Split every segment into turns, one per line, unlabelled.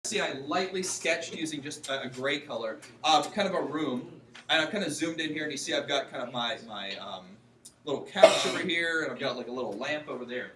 See, I lightly sketched using just a gray color, kind of a room, and I've kind of zoomed in here, and you see I've got kind of my little couch over here, and I've got like a little lamp over there.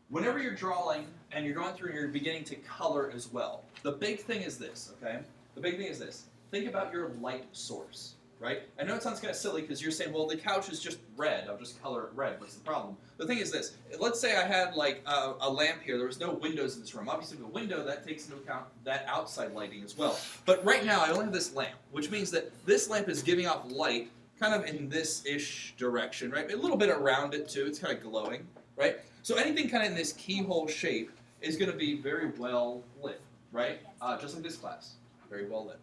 Whenever you're drawing and you're going through and you're beginning to color as well, the big thing is this, okay? The big thing is this. Think about your light source, right? I know it sounds kind of silly because you're saying, well, the couch is just red. I'll just color it red. What's the problem? The thing is this. Let's say I had like a lamp here. There was no windows in this room. Obviously, the window, that takes into account that outside lighting as well. But right now, I only have this lamp, which means that this lamp is giving off light kind of in this-ish direction, right? A little bit around it, too. It's kind of glowing, right? So anything kind of in this keyhole shape is going to be very well lit, right? Just like this class. Very well lit.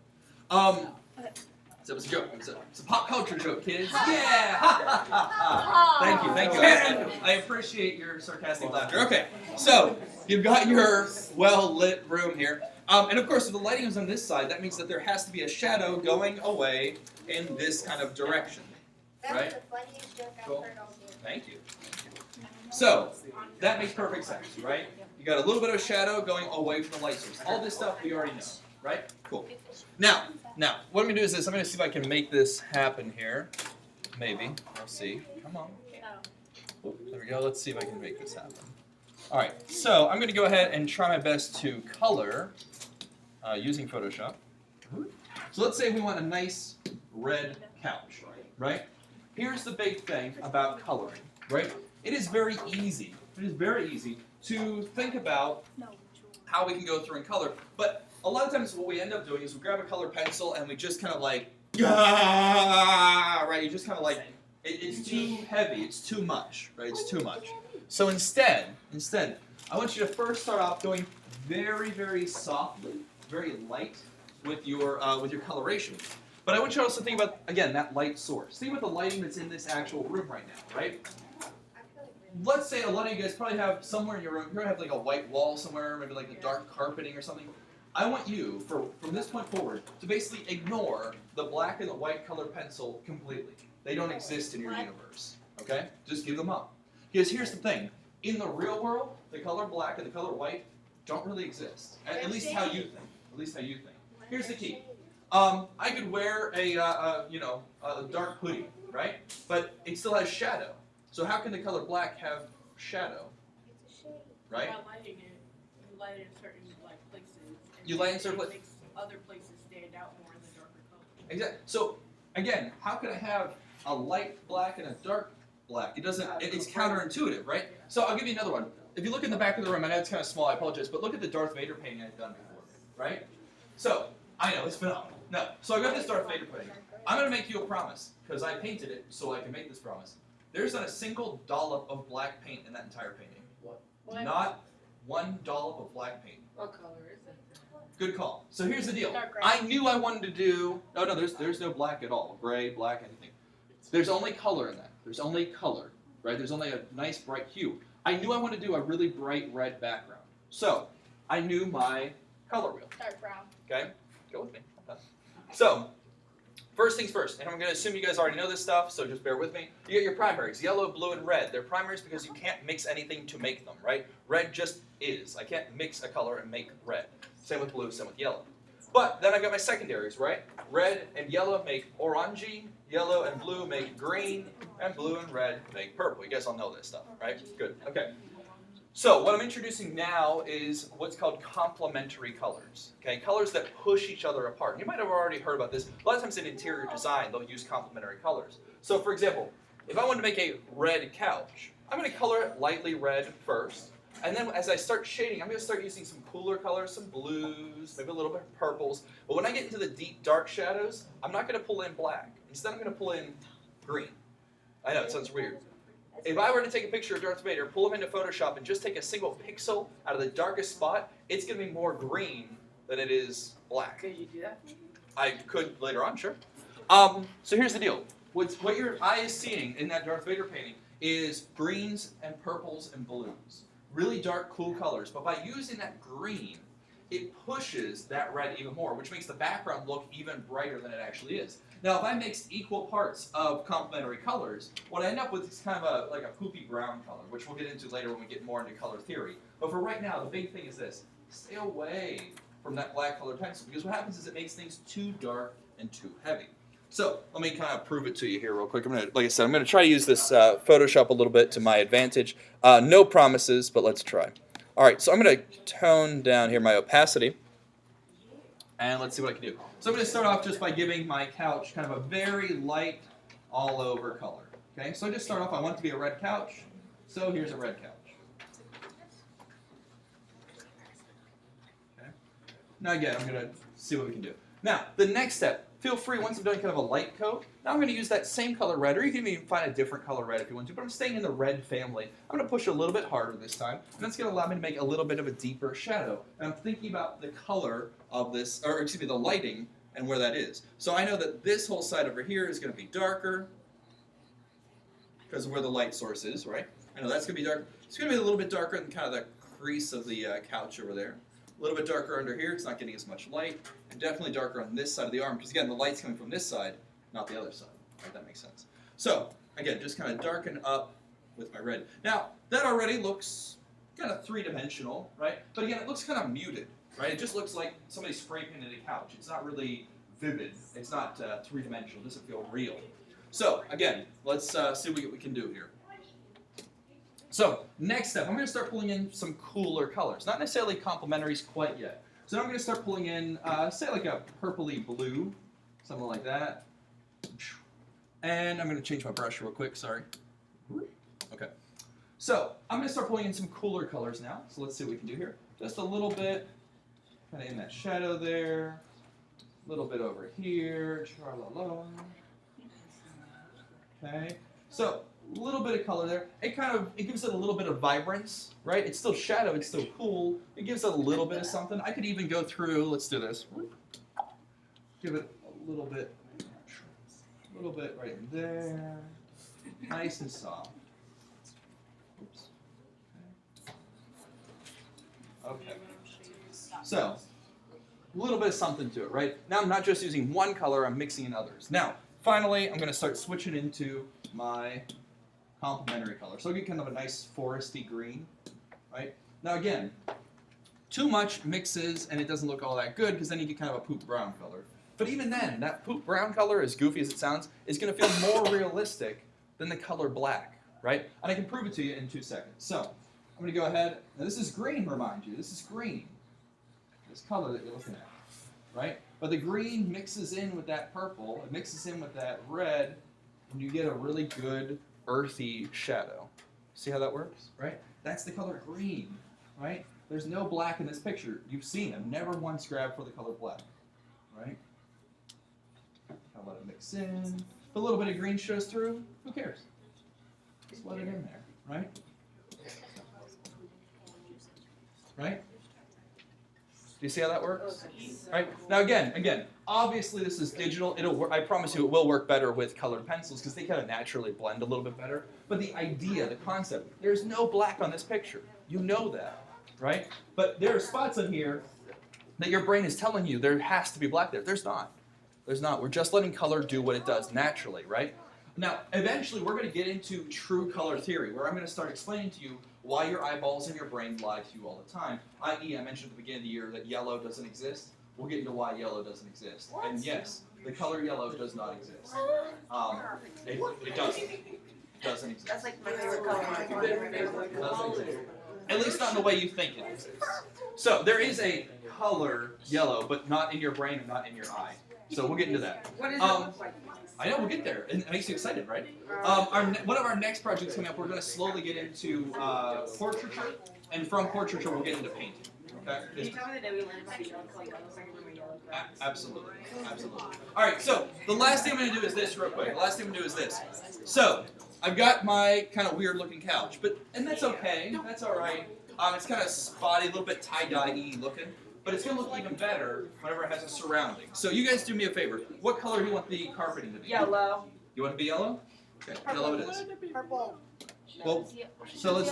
So it was a joke. It's a pop culture joke, kids. Yeah! Thank you, thank you. I appreciate your sarcastic laughter. Okay, so you've got your well-lit room here. And of course, if the lighting is on this side, that means that there has to be a shadow going away in this kind of direction, right?
That's the funniest joke I've heard all day.
Thank you. So, that makes perfect sense, right? You got a little bit of shadow going away from the light source. All this stuff we already know, right? Cool. Now, what I'm going to do is this. I'm going to see if I can make this happen here. Maybe. We'll see. Come on. Oh, there we go. Let's see if I can make this happen. All right. So, I'm going to go ahead and try my best to color using Photoshop. So, let's say we want a nice red couch, right? Here's the big thing about coloring, right? It is very easy. It is very easy to think about how we can go through and color. But a lot of times what we end up doing is we grab a colored pencil and we just kind of like, right? You just kind of like, it's too heavy. It's too much, right? It's too much. So instead, I want you to first start off going very, very softly, very light with your coloration. But I want you to also think about, again, that light source. Think about the lighting that's in this actual room right now, right? Let's say a lot of you guys probably have somewhere in your room, you have like a white wall somewhere, maybe like the dark carpeting or something. I want you, from this point forward, to basically ignore the black and the white colored pencil completely. They don't exist in your universe, okay? Just give them up. Because here's the thing. In the real world, the color black and the color white don't really exist. At least how you think. At least how you think. Here's the key. I could wear a dark hoodie, right? But it still has shadow. So how can the color black have shadow? Right?
By lighting it, you light it in certain places. And
You light in certain places.
It makes other places stand out more in the darker color.
Exactly. So again, how can I have a light black and a dark black? It doesn't. It's counterintuitive, right? So I'll give you another one. If you look in the back of the room, I know it's kind of small. I apologize, but look at the Darth Vader painting I've done before, right? So I know it's phenomenal. No. So I got this Darth Vader painting. I'm going to make you a promise because I painted it, so I can make this promise. There's not a single dollop of black paint in that entire painting.
What?
Not one dollop of black paint.
What color is it?
Good call. So here's the deal.
Dark gray.
I knew I wanted to do. No, there's no black at all. Gray, black, anything. There's only color in that. There's only color, right? There's only a nice bright hue. I knew I wanted to do a really bright red background. So I knew my color wheel.
Dark brown.
Okay, go with me. So. First things first, and I'm going to assume you guys already know this stuff, so just bear with me. You get your primaries, yellow, blue, and red. They're primaries because you can't mix anything to make them, right? Red just is. I can't mix a color and make red. Same with blue, same with yellow. But then I got my secondaries, right? Red and yellow make orangey, yellow and blue make green, and blue and red make purple. You guys all know this stuff, right? Good, okay. So what I'm introducing now is what's called complementary colors. Okay, colors that push each other apart. You might have already heard about this. A lot of times in interior design, they'll use complementary colors. So for example, if I wanted to make a red couch, I'm going to color it lightly red first. And then as I start shading, I'm going to start using some cooler colors, some blues, maybe a little bit of purples. But when I get into the deep dark shadows, I'm not going to pull in black. Instead, I'm going to pull in green. I know, it sounds weird. If I were to take a picture of Darth Vader, pull him into Photoshop, and just take a single pixel out of the darkest spot, it's going to be more green than it is black.
Could you do that?
I could later on, sure. So here's the deal. What your eye is seeing in that Darth Vader painting is greens and purples and blues. Really dark, cool colors. But by using that green, it pushes that red even more, which makes the background look even brighter than it actually is. Now, if I mix equal parts of complementary colors, what I end up with is kind of like a poopy brown color, which we'll get into later when we get more into color theory. But for right now, the big thing is this. Stay away from that black colored pencil, because what happens is it makes things too dark and too heavy. So let me kind of prove it to you here real quick. Like I said, I'm gonna try to use this Photoshop a little bit to my advantage. No promises, but let's try. All right, so I'm gonna tone down here my opacity, and let's see what I can do. So I'm gonna start off just by giving my couch kind of a very light, all over color. Okay, so I just start off. I want it to be a red couch, so here's a red couch. Okay. Now again, I'm gonna see what we can do. Now the next step. Feel free, once I'm done kind of a light coat, now I'm going to use that same color red, or you can even find a different color red if you want to, but I'm staying in the red family. I'm going to push a little bit harder this time, and that's going to allow me to make a little bit of a deeper shadow. And I'm thinking about the color of this, or excuse me, the lighting and where that is. So I know that this whole side over here is going to be darker, because of where the light source is, right? I know that's going to be dark. It's going to be a little bit darker than kind of the crease of the couch over there. A little bit darker under here, it's not getting as much light, and definitely darker on this side of the arm, because again, the light's coming from this side, not the other side, if that makes sense. So, again, just kind of darken up with my red. Now, that already looks kind of three-dimensional, right? But again, it looks kind of muted, right? It just looks like somebody spray painted a couch. It's not really vivid. It's not three-dimensional. It doesn't feel real. So, again, let's see what we can do here. So, next step, I'm going to start pulling in some cooler colors. Not necessarily complementaries quite yet. So now I'm going to start pulling in, say like a purpley blue, something like that. And I'm going to change my brush real quick, sorry. Okay. So, I'm going to start pulling in some cooler colors now. So let's see what we can do here. Just a little bit, kind of in that shadow there. A little bit over here. Tra-la-la. Okay. So, a little bit of color there. It gives it a little bit of vibrance, right? It's still shadow, it's still cool. It gives it a little bit of something. I could even go through, let's do this. Give it a little bit right in there. Nice and soft. Oops. Okay. So, a little bit of something to it, right? Now I'm not just using one color, I'm mixing in others. Now, finally, I'm going to start switching into my complementary color. So I get kind of a nice foresty green, right? Now again, too much mixes and it doesn't look all that good because then you get kind of a poop brown color. But even then, that poop brown color, as goofy as it sounds, is going to feel more realistic than the color black, right? And I can prove it to you in 2 seconds. So I'm going to go ahead. Now this is green, remind you. This is green. This color that you're looking at, right? But the green mixes in with that purple. It mixes in with that red, and you get a really good earthy shadow. See how that works, right? That's the color green, right? There's no black in this picture. You've seen them. Never once grabbed for the color black, right? I'll let it mix in. If a little bit of green shows through, who cares? Just let it in there, right? Right? Do you see how that works? Right? Now again, obviously this is digital. I promise you it will work better with colored pencils because they kind of naturally blend a little bit better. But the idea, the concept, there's no black on this picture. You know that, right? But there are spots on here that your brain is telling you there has to be black there. There's not. There's not. We're just letting color do what it does naturally, right? Now, eventually we're going to get into true color theory, where I'm going to start explaining to you why your eyeballs and your brain lie to you all the time. I.e., I mentioned at the beginning of the year that yellow doesn't exist. We'll get into why yellow doesn't exist. And yes, the color yellow does not exist. It doesn't. It doesn't exist.
That's like my favorite color.
It doesn't exist. At least not in the way you think it exists. So there is a color yellow, but not in your brain and not in your eye. So we'll get into that.
What does it look like?
I know, we'll get there. It makes you excited, right? One of our next projects coming up, we're going to slowly get into portraiture, and from portraiture, we'll get into painting. Okay?
Can you tell me the day we learned about the yellow color so I can remember yellow color?
Absolutely. Absolutely. All right, so the last thing I'm going to do is this real quick. The last thing I'm going to do is this. So I've got my kind of weird-looking couch, and that's okay. That's all right. It's kind of spotty, a little bit tie-dye-y looking. But it's going to look even better whenever it has a surrounding. So you guys do me a favor. What color do you want the carpeting to be?
Yellow.
You want it to be yellow? Okay, yellow it is.
Purple.
Well, so let's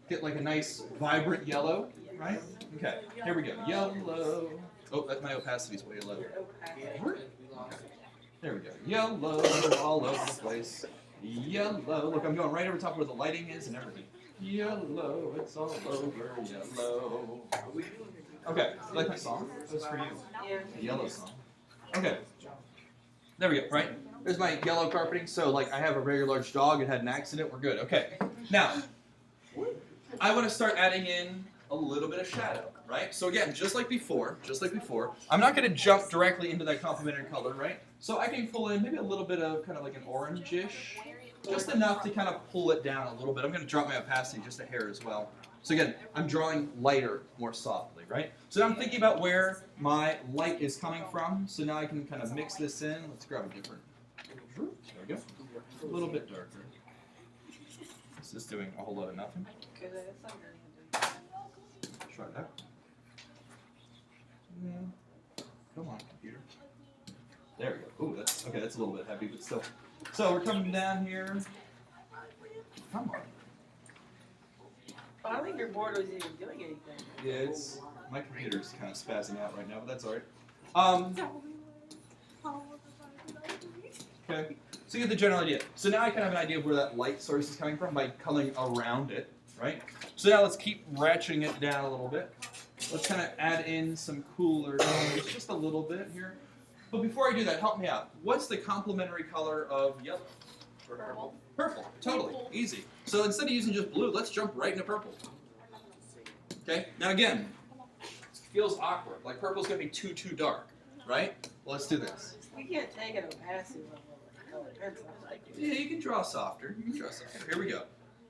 get like a nice vibrant yellow, right? Okay, here we go. Yellow. Oh, my opacity's way low. Okay. There we go. Yellow all over the place. Yellow. Look, I'm going right over top where the lighting is and everything. Yellow, it's all over yellow. Okay, you like my song? This is for you.
Yeah.
The yellow song. Okay. There we go, right? There's my yellow carpeting. So, like, I have a very large dog. It had an accident. We're good. Okay. Now, I want to start adding in a little bit of shadow, right? So again, just like before, I'm not going to jump directly into that complementary color, right? So I can pull in maybe a little bit of kind of like an orangish, just enough to kind of pull it down a little bit. I'm going to drop my opacity just a hair as well. So again, I'm drawing lighter, more softly, right? So now I'm thinking about where my light is coming from. So now I can kind of mix this in. Let's grab a different. There we go. A little bit darker. This is doing a whole lot of nothing. Try that. Come on, computer. There we go. Ooh, that's okay. That's a little bit heavy, but still. So we're coming down here. Come on.
I don't think your board was even doing anything.
Yeah, it's my computer's kind of spazzing out right now, but that's alright. Okay. So you get the general idea. So now I kind of have an idea of where that light source is coming from by coloring around it, right? So now let's keep ratcheting it down a little bit. Let's kind of add in some cooler colors, just a little bit here. But before I do that, help me out. What's the complementary color of yellow?
Purple.
Purple. Totally. Easy. So instead of using just blue, let's jump right into purple. Okay? Now again, it feels awkward. Like purple's going to be too dark, right? Well, let's do this.
We can't take an opacity level of color pencil.
Yeah, you can draw softer. You can draw softer. Here we go.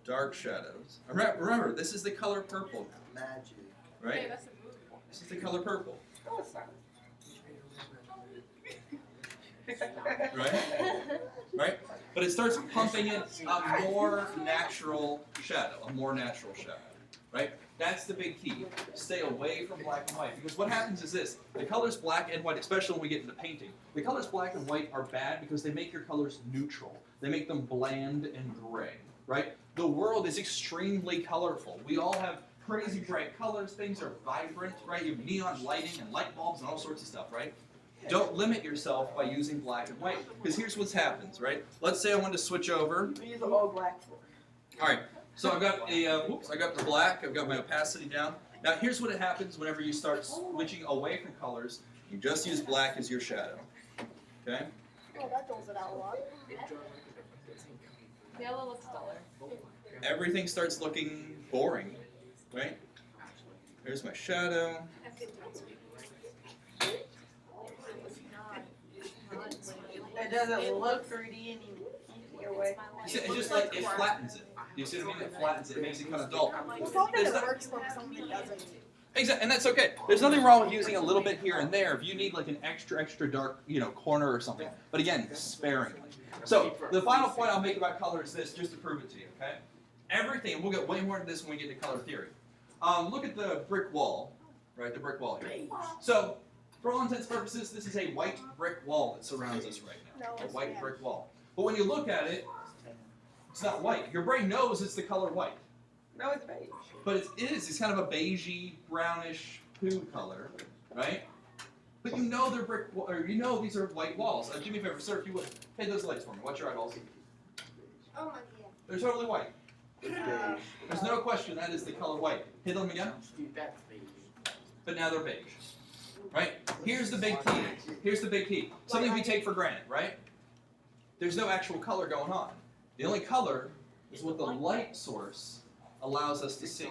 Dark shadows. Remember, this is the color purple,
Magic.
right?
that's a movie.
This is the color purple,
No, it's not.
right? Right? But it starts pumping in a more natural shadow, right? That's the big key. Stay away from black and white. Because what happens is this. The colors black and white, especially when we get into painting, the colors black and white are bad because they make your colors neutral. They make them bland and gray, right? The world is extremely colorful. We all have crazy bright colors. Things are vibrant, right? You have neon lighting and light bulbs and all sorts of stuff, right? Don't limit yourself by using black and white. Because here's what happens, right? Let's say I want to switch over.
We use the whole black for.
All right. So I've got I got the black. I've got my opacity down. Now here's what happens whenever you start switching away from colors. You just use black as your shadow. Okay.
Oh, that dulls it out a lot. Yellow looks duller.
Everything starts looking boring, right? There's my shadow.
It doesn't look 3D your way.
It's just like it flattens it. You see what I mean? It flattens it. It makes it kind of dull.
Well, something that works for something that doesn't.
Exactly, and that's okay. There's nothing wrong with using a little bit here and there if you need like an extra dark, corner or something. But again, sparingly. So the final point I'll make about color is this, just to prove it to you, okay? Everything, and we'll get way more into this when we get to color theory. Look at the brick wall, right? The brick wall here. So, for all intents and purposes, this is a white brick wall that surrounds us right now. A white brick wall. But when you look at it, it's not white. Your brain knows it's the color white.
No, it's beige.
But it is. It's kind of a beigey, brownish poo color, right? But you know they're brick, or you know these are white walls. Do me a favor, sir, if you would. Hey, those lights for me. Watch your eyeballs.
Oh my god.
They're totally white. There's no question that is the color white. Hit them again. But now they're beige, right? Here's the big key. Here's the big key. Something we take for granted, right? There's no actual color going on. The only color is what the light source allows us to see.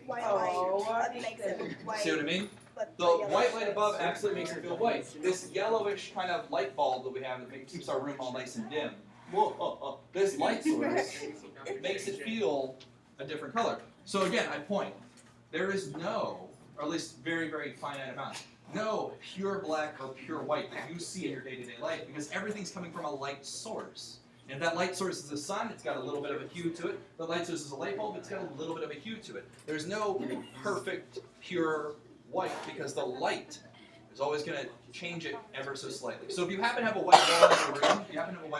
White
Oh,
light. That makes it white.
See what I mean?
But
The
yellow
white
is
light above absolutely makes it feel white. This yellowish kind of light bulb that we have that keeps our room all nice and dim. This light source makes it feel a different color. So again, I point. There is no, or at least very, very finite amount, no pure black or pure white that you see in your day-to-day life because everything's coming from a light source. And if that light source is the sun, it's got a little bit of a hue to it. The light source is a light bulb, it's got a little bit of a hue to it. There's no perfect, pure white because the light is always going to change it ever so slightly. So if you happen to have a white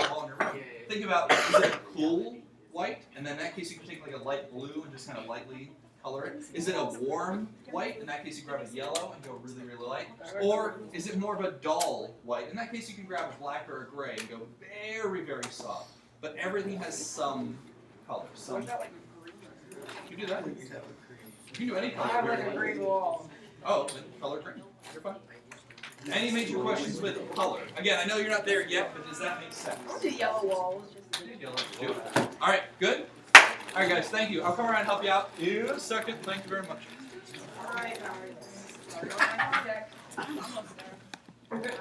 wall in your room, think about, is it a cool white? And then in that case, you can take like a light blue and just kind of lightly color it. Is it a warm white? In that case, you grab a yellow and go really, really light. Or is it more of a dull white? In that case, you can grab a black or a gray and go very, very soft. But everything has some color. Some.
What's that like a green?
You do that. You can do any
I
color.
have like a green wall.
Oh, then color green. You're fine. Any major questions with color? Again, I know you're not there yet, but does that make sense?
I'll do yellow walls.
Do it. All right, good. All right, guys, thank you. I'll come around and help you out in a second. Thank you very much.
Alright, alright.
Okay.